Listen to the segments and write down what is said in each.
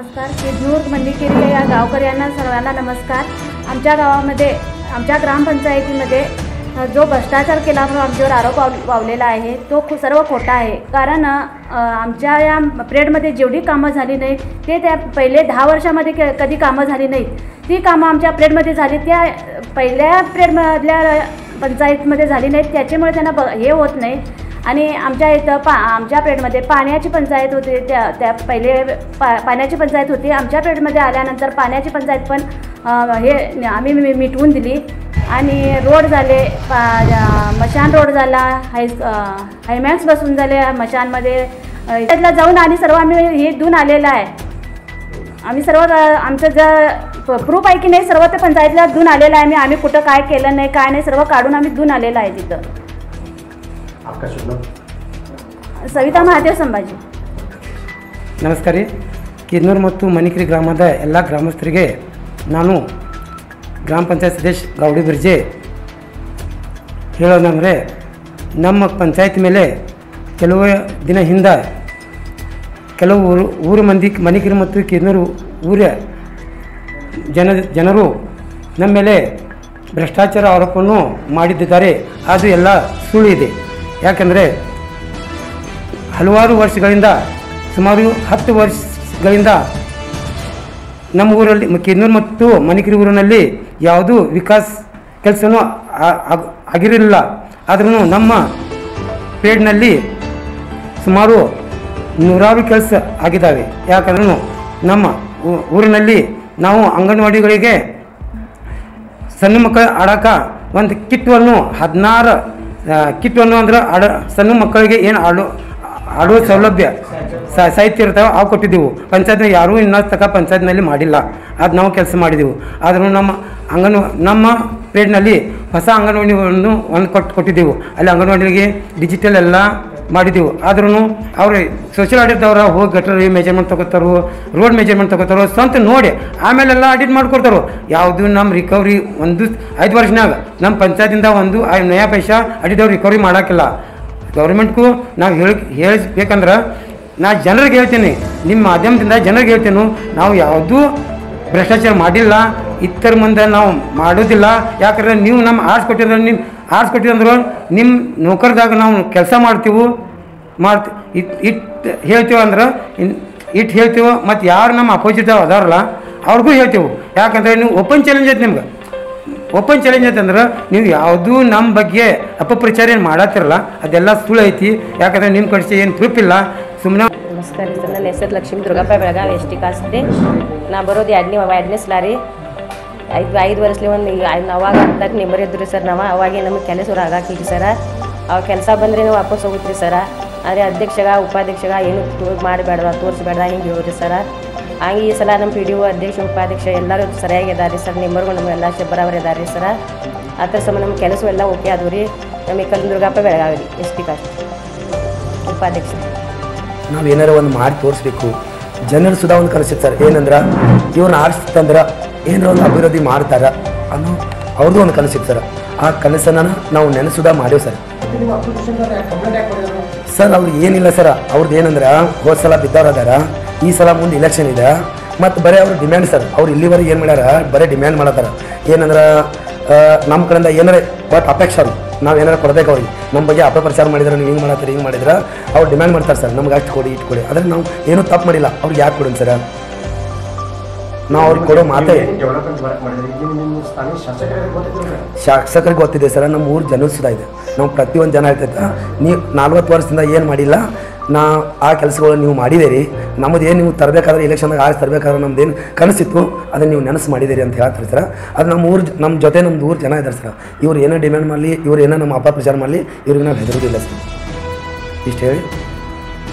नमस्कार. किदनूर मंडीकेरी या गावकऱ्यांना सर्वांना नमस्कार. आमच्या गावामध्ये आमच्या ग्रामपंचायतीमध्ये जो भ्रष्टाचार केला म्हणून आमच्यावर आरोप वावलेला आहे तो सर्व खोटा आहे. कारण आमच्या या पिरियडमध्ये जेवढी कामं झाली नाही ते त्या पहिले 10 वर्षामध्ये कधी कामं झाली नाहीत. ती कामं आमच्या पिरियडमध्ये झाली त्या पहिल्या पिरियडमधल्या पंचायतमध्ये झाली नाहीत. त्याच्यामुळे त्यांना हे होत नाही. आणि आमच्या इथं आमच्या पिरियडमध्ये पाण्याची पंचायत होती. त्या पहिले पाण्याची पंचायत होती. आमच्या पिरियडमध्ये आल्यानंतर पाण्याची पंचायत पण हे आम्ही मिटवून दिली. आणि रोड झाले, मशान रोड झाला, हायमॅक्स बसून झाले मशानमध्ये त्यातला जाऊन आणि सर्व आम्ही हे देऊन आलेलं आहे. आम्ही सर्व आमचं जर प्रूफ आहे की नाही सर्व ते पंचायतीला देऊन आलेलं आहे. आम्ही कुठं काय केलं नाही काय नाही सर्व काढून आम्ही देऊन आलेलं आहे तिथं. ಸವಿತಾ ಮಹಾದೇವ್ ಸಂಭಾಜಿ. ನಮಸ್ಕಾರ ರೀ. ಕಿದ್ನೂರು ಮತ್ತು ಮನಿಕೇರಿ ಗ್ರಾಮದ ಎಲ್ಲ ಗ್ರಾಮಸ್ಥರಿಗೆ ನಾನು ಗ್ರಾಮ ಪಂಚಾಯತ್ ಸದಸ್ಯ ಗೌಡಿ ಬಿರ್ಜೆ ಹೇಳೋದಂದರೆ ನಮ್ಮ ಪಂಚಾಯತ್ ಮೇಲೆ ಕೆಲವು ದಿನ ಹಿಂದೆ ಕೆಲವು ಊರು ಮಂದಿ ಮನಿಕೇರಿ ಮತ್ತು ಕಿದ್ನೂರು ಊರ ಜನರು ನಮ್ಮ ಮೇಲೆ ಭ್ರಷ್ಟಾಚಾರ ಆರೋಪವನ್ನು ಮಾಡಿದ್ದಾರೆ. ಅದು ಎಲ್ಲ ಸುಳ್ಳು ಇದೆ. ಯಾಕಂದರೆ ಹಲವಾರು ವರ್ಷಗಳಿಂದ ಸುಮಾರು 10 ವರ್ಷಗಳಿಂದ ನಮ್ಮ ಊರಲ್ಲಿ ಕಿದ್ನೂರು ಮತ್ತು ಮನಿಕೇರಿ ಊರಿನಲ್ಲಿ ಯಾವುದೂ ವಿಕಾಸ ಕೆಲಸನೂ ಆಗಿರಲಿಲ್ಲ. ಆದ್ರೂ ನಮ್ಮ ಪೇಡ್ನಲ್ಲಿ ಸುಮಾರು 100 ಕೆಲಸ ಆಗಿದ್ದಾವೆ. ಯಾಕಂದ್ರೂ ನಮ್ಮ ಊರಿನಲ್ಲಿ ನಾವು ಅಂಗನವಾಡಿಗಳಿಗೆ ಸಣ್ಣ ಮಕ್ಕಳು ಆಡೋಕೆ ಒಂದು ಕಿಟ್ವನ್ನು 16 ಕಿಟ್ವನ್ನು ಅಂದ್ರೆ ಸಣ್ಣ ಮಕ್ಕಳಿಗೆ ಏನು ಆಡುವ ಸೌಲಭ್ಯ ಸಾಹಿತ್ಯ ಇರ್ತಾವೆ ಅವು ಕೊಟ್ಟಿದ್ದೆವು. ಪಂಚಾಯತ್ನ ಯಾರೂ ಇನ್ನೂ ತನಕ ಪಂಚಾಯತ್ನಲ್ಲಿ ಮಾಡಿಲ್ಲ. ಅದು ನಾವು ಕೆಲಸ ಮಾಡಿದೆವು. ಆದರೂ ನಮ್ಮ ಪೇಡ್ನಲ್ಲಿ ಹೊಸ ಅಂಗನವಾಡಿಗಳನ್ನು ಕೊಟ್ಟಿದ್ದೆವು. ಅಲ್ಲಿ ಅಂಗನವಾಡಿಗೆ ಡಿಜಿಟಲ್ ಎಲ್ಲ ಮಾಡಿದ್ದೆವು. ಆದ್ರೂ ಅವರು ಸೋಷಿಯಲ್ ಆಡಿಟ್ದವ್ರು ಹೋಗಿ ಗಟರ್ ಮೆಜರ್ಮೆಂಟ್ ತೊಗೋತಾರೋ, ರೋಡ್ ಮೆಜರ್ಮೆಂಟ್ ತೊಗೋತಾರೋ, ಸ್ವಂತ ನೋಡಿ ಆಮೇಲೆಲ್ಲ ಆಡಿಟ್ ಮಾಡ್ಕೊಡ್ತಾರೋ. ಯಾವುದು ನಮ್ಮ ರಿಕವರಿ 5 ವರ್ಷನಾಗ ನಮ್ಮ ಪಂಚಾಯತಿಂದ ಒಂದು ನಯಾ ಪೈಸಾ ಅಡಿದವ್ರು ರಿಕವರಿ ಮಾಡೋಕ್ಕಿಲ್ಲ. ಗೌರ್ಮೆಂಟ್ಗೂ ನಾವು ಹೇಳಬೇಕಂದ್ರೆ ನಾ ಜನರಿಗೆ ಹೇಳ್ತೀನಿ, ನಿಮ್ಮ ಮಾಧ್ಯಮದಿಂದ ಜನರಿಗೆ ಹೇಳ್ತೇನೆ, ನಾವು ಯಾವುದೂ ಭ್ರಷ್ಟಾಚಾರ ಮಾಡಿಲ್ಲ, ಇತರ ಮುಂದೆ ನಾವು ಮಾಡೋದಿಲ್ಲ. ಯಾಕಂದ್ರೆ ನೀವು ನಮ್ಮ ಆರ್ಟ್ಸ್ ಕೊಟ್ಟಿರಂದ್ರೆ ನಿಮ್ಮ ನೌಕರದಾಗ ನಾವು ಕೆಲಸ ಮಾಡ್ತೀವಿ ಹೇಳ್ತೀವಿ ಅಂದ್ರೆ ಹೇಳ್ತೀವಿ. ಮತ್ತು ಯಾರು ನಮ್ಮ ಅಪೋಸಿಟ್ ಅದಾರಲ್ಲ ಅವ್ರಿಗೂ ಹೇಳ್ತೀವಿ. ಯಾಕಂದರೆ ನೀವು ಓಪನ್ ಚಾಲೆಂಜ್ ಐತೆ. ನಿಮ್ಗೆ ಓಪನ್ ಚಾಲೆಂಜ್ ಐತಂದ್ರೆ ನೀವು ಯಾವುದೂ ನಮ್ಮ ಬಗ್ಗೆ ಅಪಪ್ರಚಾರ ಏನು ಮಾಡತ್ತಿರಲ್ಲ, ಅದೆಲ್ಲ ಸುಳ್ಳು ಐತಿ. ಯಾಕಂದರೆ ನಿಮ್ಮ ಕಡೆ ಏನು ಪ್ರೂಫ್ ಇಲ್ಲ. ಸುಮ್ಮನೆ ನಮಸ್ಕಾರ ಸರ್. ನನ್ನ ಹೆಸರು ಲಕ್ಷ್ಮೀ ದುರ್ಗಪ್ಪ ಬೆಳಗಾವಿ ಎಸ್ ಟಿ ಕಾಸ್ತಿ. ನಾ ಬರೋದು ಎರಡನೇ ಸಲಾರಿ. 5 ವರ್ಷಲಿ ಒಂದು ಅವಾಗ ಅಂದಾಗ ನಿಂಬರ್ ಇದ್ರಿ ಸರ್. ಅವಾಗೇ ನಮಗೆ ಕೆಲಸ ಆಗಾಕಿದ್ರಿ ಸರ. ಅವಾಗ ಕೆಲಸ ಬಂದರೆ ನೀವು ವಾಪಸ್ ಹೋಗುತ್ತೀರಿ ಸರ. ಆದರೆ ಅಧ್ಯಕ್ಷಗ ಉಪಾಧ್ಯಕ್ಷಗ ಏನು ಮಾಡಬೇಡ ತೋರಿಸ್ಬೇಡ ಹಿಂಗೆ ಹೇಳಿರಿ ಸರ. ಹಂಗೆ ಈ ಸಲ ನಮ್ಮ PDO ಅಧ್ಯಕ್ಷ ಉಪಾಧ್ಯಕ್ಷ ಎಲ್ಲರೂ ಸರಿಯಾಗಿದ್ದಾರೆ ಸರ್. ನಿಂಬರ್ಗಳು ನಮಗೆಲ್ಲ ಬರಾಬರಿ ಇದ್ದಾರೆ ಸರ. ಆ ಥರ ಸಮ ನಮ್ಮ ಕೆಲಸ ಎಲ್ಲ ಓಕೆ ಅದು ರೀ. ನಮಗೆ Kallu Durgappa Belagavi S T caste ಉಪಾಧ್ಯಕ್ಷ. ನಾವು ಏನಾರ ಒಂದು ಮಾಡಿ ತೋರಿಸ್ಬೇಕು. ಜನರು ಸುಧಾ ಒಂದು ಕನಸಿರ್ತಾರೆ ಏನಂದ್ರೆ ಇವ್ರನ್ನ ಆರಿಸ್ತಂದ್ರೆ ಏನಾರ ಒಂದು ಅಭಿವೃದ್ಧಿ ಮಾಡ್ತಾರೆ ಅನ್ನೋ ಅವ್ರದ್ದು ಒಂದು ಕನಸಿರ್ತಾರೆ. ಆ ಕನಸನ್ನು ನಾವು ನೆನೆಸುದಾ ಮಾಡೇವು ಸರ್. ಸರ್ ಅವ್ರು ಏನಿಲ್ಲ ಸರ್. ಅವ್ರದ್ದು ಏನಂದ್ರೆ ಹೋದ ಸಲ ಬಿದ್ದವ್ರು ಅದಾರ, ಈ ಸಲ ಮುಂದೆ ಇಲೆಕ್ಷನ್ ಇದೆ. ಮತ್ತು ಬರೀ ಅವ್ರ ಡಿಮ್ಯಾಂಡ್ ಸರ್. ಅವ್ರು ಇಲ್ಲಿವರೆಗೆ ಏನು ಮಾಡ್ಯಾರ, ಬರೀ ಡಿಮ್ಯಾಂಡ್ ಮಾಡತ್ತಾರ. ಏನಂದ್ರೆ ನಮ್ಮ ಕಡೆಯಿಂದ ಏನಾರ ಬಟ್ ಅಪೇಕ್ಷೆ ಅದು ನಾವು ಏನಾರು ಕೊಡಬೇಕು ಅವ್ರಿಗೆ. ನಮ್ಮ ಬಗ್ಗೆ ಅಪಪ್ರಚಾರ ಮಾಡಿದ್ರೆ ನೀವು ಹಿಂಗೆ ಮಾಡಿದ್ರೆ ಅವ್ರು ಡಿಮ್ಯಾಂಡ್ ಮಾಡ್ತಾರೆ ಸರ್. ನಮ್ಗೆ ಅಷ್ಟು ಕೊಡಿ ಇಟ್ಟು ಕೊಡಿ. ಆದರೆ ನಾವು ಏನೂ ತಪ್ಪು ಮಾಡಿಲ್ಲ. ಅವ್ರಿಗೆ ಯಾಕೆ ಕೊಡೋಣ ಸರ್? ನಾವು ಅವ್ರಿಗೆ ಕೊಡೋ ಮಾತೇ ಶಾಸಕರಿಗೆ ಗೊತ್ತಿದೆ ಸರ್. ನಮ್ಮ ಊರು ಜನ ಸುಧಾ ಇದೆ. ನಾವು ಪ್ರತಿಯೊಂದು ಜನ ಹೇಳ್ತೈತೆ ನೀವು 40 ವರ್ಷದಿಂದ ಏನು ಮಾಡಿಲ್ಲ, ಆ ಕೆಲಸಗಳು ನೀವು ಮಾಡಿದ್ದೀರಿ. ನಮ್ಮದು ಏನು ನೀವು ತರಬೇಕಾದ್ರೆ ಇಲೆಕ್ಷನ್ದಾಗ ಆಗಿ ತರಬೇಕಾದ್ರೆ ನಮ್ದೇನು ಕನಸಿತ್ತು ಅದನ್ನು ನೀವು ನೆನಸು ಮಾಡಿದ್ದೀರಿ ಅಂತ ಹೇಳ್ತಾರೆ ಸರ್. ಅದು ನಮ್ಮ ಜೊತೆ ನಮ್ಮದು ಊರು ಜನ ಇದ್ದಾರೆ ಸರ್. ಇವ್ರು ಏನೋ ಡಿಮ್ಯಾಂಡ್ ಮಾಡಲಿ, ಇವ್ರು ಏನೋ ನಮ್ಮ ಅಪಪ್ರಚಾರ ಮಾಡಲಿ, ಇವ್ರಿಗೆ ನಾವು ಹೆದರೋದಿಲ್ಲ ಸರ್. ಇಷ್ಟು ಹೇಳಿ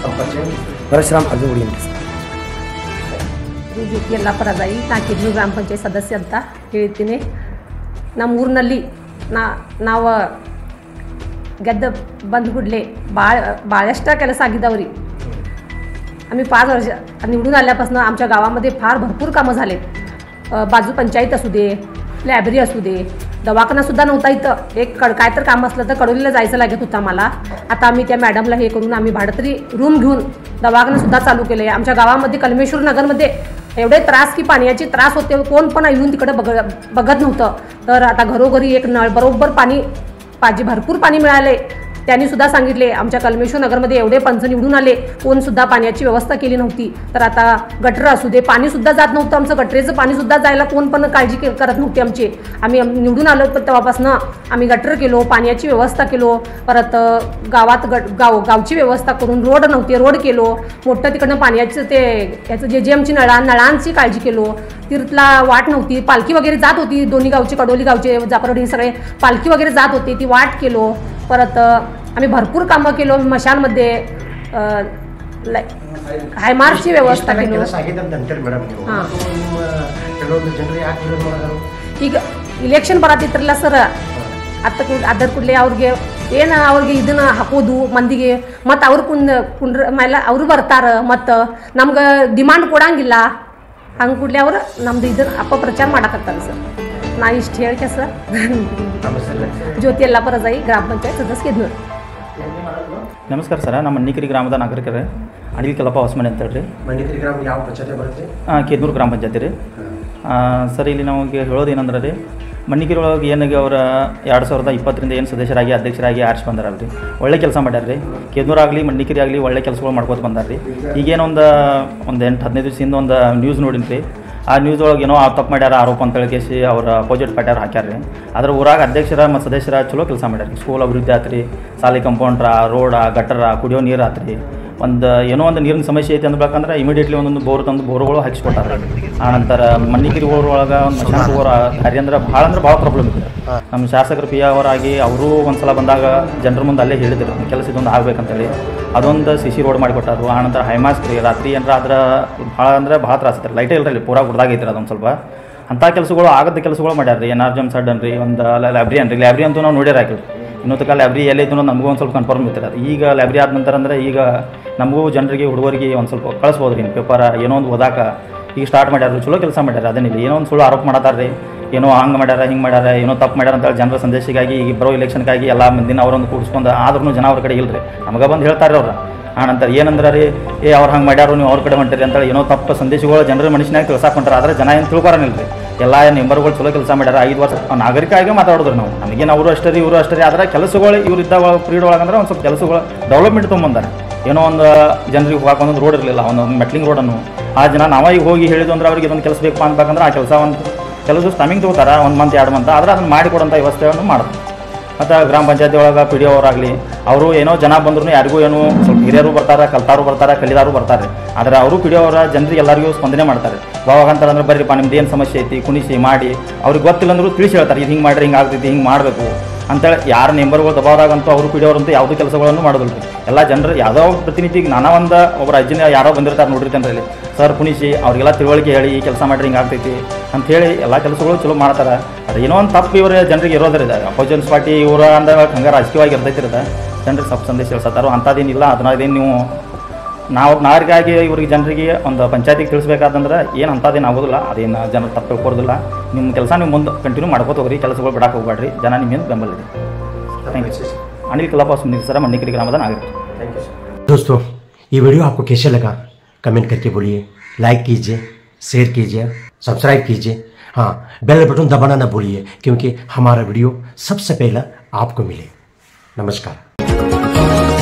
ಪರಶುರಾಮ್ ಅರ್ಜುನ್ ಸರ್. ಜ್ಯೋತಿ ಯಲ್ಲಾಪುರದಾಯಿ. ನಾ ಕಿದ್ನೂರು ಗ್ರಾಮ ಪಂಚಾಯತ್ ಸದಸ್ಯ ಅಂತ ಹೇಳ್ತೀನಿ. ನಮ್ಮ ಊರಿನಲ್ಲಿ ನಾವು ಗೆದ್ದ ಬಂದು हुडले भाळ्याष्टा ಕೆಲಸ ಆಗಿದ್ದಾವ್री. आम्ही 5 वर्ष निवडून आल्यापासून आमच्या गावामध्ये फार भरपूर कामं झाले. बाजू पंचायत असू दे, लायब्ररी असू दे, दवाखानासुद्धा नव्हता इथं. एक काय तर काम असलं तर कडोलीला जायचं लागत होतं आम्हाला. आता आम्ही त्या मॅडमला हे करून आम्ही भाडं तरी रूम घेऊन दवाखानासुद्धा चालू केलं आहे. आमच्या गावामध्ये कलमेश्वर नगरमध्ये एवढे त्रास की पाण्याची त्रास होते, कोण पण येऊन तिकडे बघत नव्हतं. तर आता घरोघरी एक नळ बरोबर पाणी भरपूर पाणी मिळाले. त्यांनी सुद्धा सांगितले आमच्या कलमेश्वर नगरमध्ये एवढे पंच निवडून आले, कोण सुद्धा पाण्याची व्यवस्था केली नव्हती. तर आता गटर असू दे, पाणी सुद्धा जात नव्हतं, आमचं गटरेचं पाणी सुद्धा जायला कोण पण काळजी करत नव्हती आमची. आम्ही निवडून आलो तर तेव्हापासून आम्ही गटर केलो, पाण्याची व्यवस्था केलो. परत गावात गावची व्यवस्था करून रोड नव्हते, रोड केलो. मोठं तिकडनं पाण्याचं ते याचं जे आमची नळांची काळजी केलो. तीर्थला वाट नव्हती, पालखी वगैरे जात होती. दोन्ही गावचे, कडोली गावचे, जापरोडी हे सगळे पालखी वगैरे जात होती, ती वाट केलो. परत आम्ही भरपूर कामं केलो. मशालमध्ये हायमार्कची व्यवस्था केलो. ಹಾಂ ಈಗ ಇಲೆಕ್ಷನ್ ಬರತ್ತಿತ್ರಲ್ಲ ಸರ್, ಅದರ ಕೂಡಲೇ ಅವ್ರಿಗೆ ಇದನ್ನು ಹಾಕೋದು ಮಂದಿಗೆ, ಮತ್ತು ಅವ್ರು ಕುಂಡ್ರ ಮೇಲೆ ಅವರು ಬರ್ತಾರೆ, ಮತ್ತು ನಮ್ಗೆ ಡಿಮಾಂಡ್ ಕೊಡಂಗಿಲ್ಲ. ಹಂಗೆ ಕೂಡಲೇ ಅವರು ನಮ್ದು ಇದನ್ನು ಅಪಪ್ರಚಾರ ಮಾಡಕತ್ತಾರೆ ಸರ್. ನಾ ಇಷ್ಟು ಹೇಳಿಕೆ ಸರ್. ಜ್ಯೋತಿ ಯಲ್ಲಾಪುರ ಜಾಯಿ, ಗ್ರಾಮ ಪಂಚಾಯತ್ ಸದಸ್ಯ ಕೆದ್ನೂರು. ನಮಸ್ಕಾರ ಸರ್, ನಮ್ಮ ಮನ್ನಿಕೇರಿ ಗ್ರಾಮದ ನಾಗರಿಕರೇ. ಅನಿಲ್ ಕಲ್ಲಪ್ಪ ಹೊಸಮನೆ ಅಂತ ಹೇಳ್ರಿ. ಮನ್ನಿಕೇರಿ ಗ್ರಾಮ ಯಾವ ಪಂಚಾಯತಿ ಬರುತ್ತೆ? ಕೆದ್ನೂರು ಗ್ರಾಮ ಪಂಚಾಯತಿ ರೀ. ಸರ್, ಇಲ್ಲಿ ನಮಗೆ ಹೇಳೋದು ಏನಂದ್ರೆ ರೀ, ಮನ್ನಿಕೇರಿ ಒಳಗೆ ಏನಾಗಿ ಅವರ 2020 ಏನು ಸದಸ್ಯರಾಗಿ ಅಧ್ಯಕ್ಷರಾಗಿ ಆರಿಸಿ ಬಂದಾರಲ್ಲ ರೀ, ಒಳ್ಳೆ ಕೆಲಸ ಮಾಡ್ಯಾರ ರೀ. ಕೆದ್ನೂರಾಗಲಿ ಮನ್ನಿಕೇರಿ ಆಗಲಿ ಒಳ್ಳೆ ಕೆಲಸಗಳು ಮಾಡ್ಕೋತ ಬಂದಾರ ರೀ. ಈಗೇನೋ ಒಂದು 8-15 ದಿವಸದಿಂದ ಒಂದು ನ್ಯೂಸ್ ನೋಡಿನಿ ರೀ. ಆ ನ್ಯೂಸ್ ಒಳಗೆ ಏನೋ ತಪ್ಪು ಮಾಡ್ಯಾರ ಆರೋಪ ಅಂತ ಹೇಳಿಕೇಸಿ ಅವ್ರ ಅಪೋಸಿಟ್ ಪಾರ್ಟಿಯವ್ರು ಹಾಕ್ಯಾರ ರೀ. ಅದ್ರ ಊರಾಗ ಅಧ್ಯಕ್ಷರ ಮತ್ತು ಸದಸ್ಯರ ಚಲೋ ಕೆಲಸ ಮಾಡ್ಯಾರ ರೀ. ಸ್ಕೂಲ್ ಅಭಿವೃದ್ಧಿ ಆತ್ರಿ, ಸಾಲಿ ಕಂಪೌಂಡ್ರ, ರೋಡ, ಗಟ್ಟರ, ಕುಡಿಯೋ ನೀರು ಆತ್ರಿ. ಏನೋ ಒಂದು ನೀರಿನ ಸಮಸ್ಯೆ ಐತೆ ಅಂದ್ಬೇಕಂದ್ರೆ ಇಮಿಡಿಯೇಟ್ಲಿ ಒಂದೊಂದು ಬೋರ್ ತಂದು ಬೋರ್ಗಳು ಹಾಕಿಸ್ಕೊಟ್ಟಾರ. ಆನಂತರ ಮನ್ನಿಕೇರಿ ಊರ ಒಳಗೆ ಒಂದು ಮಶಾನ ಊರ ಕಾರ್ಯ ಅಂದ್ರೆ ಭಾಳ ಪ್ರಾಬ್ಲಮ್ ಇದೆ. ನಮ್ಮ ಶಾಸಕರು ಪಿ ಅವರಾಗಿ ಅವರು ಒಂದು ಸಲ ಬಂದಾಗ ಜನರ ಮುಂದೆ ಅಲ್ಲೇ ಹೇಳಿದ್ರು ಕೆಲಸ ಇದೊಂದು ಆಗ್ಬೇಕಂತೇಳಿ. ಅದೊಂದು CC ರೋಡ್ ಮಾಡಿಕೊಟ್ಟಾರು. ಆನಂತರ ಹೈಮಾಸ್ಕ್ ರೀ, ರಾತ್ರಿ ಏನಾರ ಆದ್ರೆ ಭಾಳ ತ್ರಾಸ ಐತ್ರಿ. ಲೈಟೇ ಇಲ್ಲರಿ, ಪೂರಾ ಗುಡ್ದಾಗೈತ್ರಿ ಅದೊಂದು ಸ್ವಲ್ಪ. ಅಂಥ ಕೆಲಸಗಳು ಆಗದ ಕೆಲಸಗಳು ಮಾಡ್ಯಾರ ರೀ. NRGM ಸಡ್ಡನ್ ರೀ, ಒಂದು ಲ್ಯಾಬ್ರಿ ಅಂತೂ ನಾವು ನೋಡ್ಯಾರ ಹಾಕಿಲ್ಲ. ಇನ್ನೊಂದು ಕಾಲ ಲ್ಯಾಬ್ರಿ ಎಲ್ಲೈತು ಅನ್ನೋದು ನಮಗೂ ಒಂದು ಸ್ವಲ್ಪ ಕನ್ಫರ್ಮ್ ಇರ್ತಾರೆ. ಈಗ ಲ್ಯಾಬ್ರಿ ಆದ ನಂತರ ಅಂದರೆ ಈಗ ನಮಗೂ ಜನರಿಗೆ ಹುಡುಗರಿಗೆ ಒಂದು ಸ್ವಲ್ಪ ಕಳಿಸ್ಬೋದು ರೀ ಪೇಪರ್ ಏನೋ ಒಂದು ಓದಾಕ. ಈಗ ಸ್ಟಾರ್ಟ್ ಮಾಡ್ಯಾರ, ಚಲೋ ಕೆಲಸ ಮಾಡ್ಯಾರ. ಅದೇನಿಲ್ಲ, ಏನೋ ಒಂದು ಸುಳ್ಳು ಆರೋಪ ಮಾಡತ್ತಾರ ರೀ. ಏನೋ ಹಂಗೆ ಮಾಡ್ಯಾರ, ಹಿಂಗೆ ಮಾಡ್ಯಾರ, ಏನೋ ತಪ್ಪು ಮಾಡ್ಯಾರ ಅಂತೇಳಿ ಜನರ ಸಂದೇಶಕ್ಕಾಗಿ ಈಗ ಬರೋ ಇಲೆಕ್ಷನ್ಗಾಗಿ ಎಲ್ಲ ಮಂದಿನ ಅವರೊಂದು ಕೂಡಿಸ್ಕೊಂಡು ಆದ್ರೂ ಜನ ಅವ್ರ ಕಡೆ ಇಲ್ಲ ರೀ. ನಮಗೆ ಬಂದು ಹೇಳ್ತಾರೆ ಅವ್ರು. ಆನಂತರ ಏನಂದ್ರೆ ರೀ, ಅವ್ರು ಹಂಗೆ ಮಾಡ್ಯಾರು, ನೀವು ಅವ್ರ ಕಡೆ ಹೊಂಟಿರಿ ಅಂತೇಳಿ ಏನೋ ತಪ್ಪು ಸಂದೇಶಗಳು ಜನರ ಮನುಷ್ಯನಾಗ ತಿಳ್ಸಾಕೊಂಡ್ರೆ. ಆದರೆ ಜನ ಏನು ತಿಳ್ಕೊರನಿಲ್ಲ ರೀ. ಎಲ್ಲ ಮೆಂಬರ್ಗಳು ಚಲೋ ಕೆಲಸ ಮಾಡ್ಯಾರ. 5 ವರ್ಷ ನಾಗರಿಕ ಆಗಿ ಮಾತಾಡಿದ್ರು ನಾವು. ನಮಗೇನು ಅವರು ಅಷ್ಟೇ ರೀ, ಇವರು ಅಷ್ಟೇ ರೀ. ಆದರೆ ಕೆಲಸಗಳು ಇವ್ರು ಇದ್ದಾಗ ಪೀರಿಯಡ್ ಒಳಗಂದ್ರೆ ಒಂದು ಸ್ವಲ್ಪ ಕೆಲಸಗಳು ಡೆವಲಪ್ಮೆಂಟ್ ತೊಗೊಂಬಂದಾರೆ. ಏನೋ ಒಂದು ಜನರಿಗೆ ಹೋಗಕ್ಕೆ ಒಂದೊಂದು ರೋಡ್ ಇರಲಿಲ್ಲ, ಒಂದು ಮೆಟ್ಲಿಂಗ್ ರೋಡನ್ನು. ಆ ಜನ ನಾವೇ ಈಗ ಹೋಗಿ ಹೇಳಿದ್ದು ಅಂದ್ರೆ ಅವ್ರಿಗೆ ಇದೊಂದು ಕೆಲಸ ಬೇಕು ಅನ್ಬೇಕಂದ್ರೆ ಆ ಕೆಲಸ ಒಂದು ಕೆಲಸ ಟೈಮಿಂಗ್ ತೊಗೋತಾರೆ, 1 ಮಂತ್ 2 ಮಂತ್. ಆದರೆ ಅದನ್ನು ಮಾಡಿಕೊಡೋಂಥ ವ್ಯವಸ್ಥೆಯನ್ನು ಮಾಡ್ತಾರೆ. ಮತ್ತು ಗ್ರಾಮ ಪಂಚಾಯತಿ ಒಳಗೆ PDO ಅವರಾಗಲಿ ಅವರು ಏನೋ ಜನ ಬಂದ್ರೂ ಯಾರಿಗೂ ಏನೋ ಸ್ವಲ್ಪ ಹಿರಿಯರು ಬರ್ತಾರೆ, ಕಲ್ತಾರು ಬರ್ತಾರೆ, ಕಲಿದಾರು ಬರ್ತಾರೆ. ಆದರೆ ಅವರು PDO ಅವರ ಜನರಿಗೆ ಎಲ್ಲರಿಗೂ ಸ್ಪಂದನೆ ಮಾಡ್ತಾರೆ. ಯಾವಾಗ ಅಂತಾರಂದ್ರೆ ಬರ್ರಿಪ್ಪ ನಿಮ್ದು ಏನು ಸಮಸ್ಯೆ ಐತಿ ಕುಣಿಸಿ ಮಾಡಿ, ಅವ್ರಿಗೆ ಗೊತ್ತಿಲ್ಲ ಅಂದರೂ ತಿಳಿಸಿ ಹೇಳ್ತಾರೆ. ಇದು ಹಿಂಗೆ ಮಾಡಿರಿ, ಹಿಂಗೆ ಆಗ್ತೈತಿ, ಹಿಂಗೆ ಮಾಡಬೇಕು ಅಂತೇಳಿ. ಯಾರ ಮೆಂಬರ್ಗಳು ದಬಾದಾಗಂತೂ ಅವರು PDO ಅವರಂತೂ ಯಾವುದೂ ಕೆಲಸಗಳನ್ನು ಮಾಡೋದಿಲ್ಲ ರೀ. ಎಲ್ಲ ಜನರು ಯಾವುದೋ ಪ್ರತಿನಿಧಿಗೆ ಒಬ್ಬರು ಅಜ್ಜಿನ ಯಾರೋ ಬಂದಿರ್ತಾರೆ ನೋಡಿರ್ತಾನೆ ಇಲ್ಲಿ, ಸರ್ ಕುಣಿಸಿ ಅವ್ರಿಗೆಲ್ಲ ತಿಳುವಳಿಕೆ ಹೇಳಿ ಈ ಕೆಲಸ ಮಾಡಿರಿ, ಹಿಂಗೆ ಆಗ್ತೈತಿ ಅಂಥೇಳಿ ಎಲ್ಲ ಕೆಲಸಗಳು ಚಲೋ ಮಾಡ್ತಾರೆ. ಅದು ಏನೋ ಒಂದು ತಪ್ಪು ಇವರು ಜನರಿಗೆ ಇರೋದ್ರಿಂದ ಅಪೋಸಿಷನ್ ಪಾರ್ಟಿ ಇವರು ಅಂದಾಗ ಹಂಗೆ ರಾಜಕೀಯವಾಗಿ ಇರ್ತೈತಿರದ ಜನರಿಗೆ ಸ್ವಲ್ಪ ಸಂದೇಶ ಹೇಳ್ಸತ್ತಾರೋ. ಅಂಥದ್ದೇನಿಲ್ಲ. ಅದನ್ನದೇನು ನೀವು ನಾರಿಗಾಗಿ ಇವ್ರಿಗೆ ಜನರಿಗೆ ಒಂದು ಪಂಚಾಯತಿಗೆ ತಿಳಿಸ್ಬೇಕಾದಂದ್ರೆ ಏನು ಅಂಥದ್ದೇನು ಆಗೋದಿಲ್ಲ. ಅದೇನು ಜನರು ತಪ್ಪು ತಿಳ್ಕೊರೋದಿಲ್ಲ. ನಿಮ್ಮ ಕೆಲಸ ನೀವು ಮುಂದೆ ಕಂಟಿನ್ಯೂ ಮಾಡ್ಕೋತ ಹೋಗ್ರಿ, ಕೆಲಸಗಳು ಬಿಡಕ್ಕೆ ಹೋಗ್ಬೇಡ್ರಿ. ಜನ ನಿಮ್ಮಿಂದ ಬೆಂಬಲ ಇದೆ. Thank you sir. Anil Kallappa sir, Mannikeri ग्राम नागरिक। दोस्तों, ये वीडियो आपको कैसे लगा कमेंट करके बोलिए, लाइक कीजिए, शेयर कीजिए, सब्सक्राइब कीजिए। हाँ, बेल बटन दबाना ना भूलिए क्योंकि हमारा वीडियो सबसे पहला आपको मिले। नमस्कार।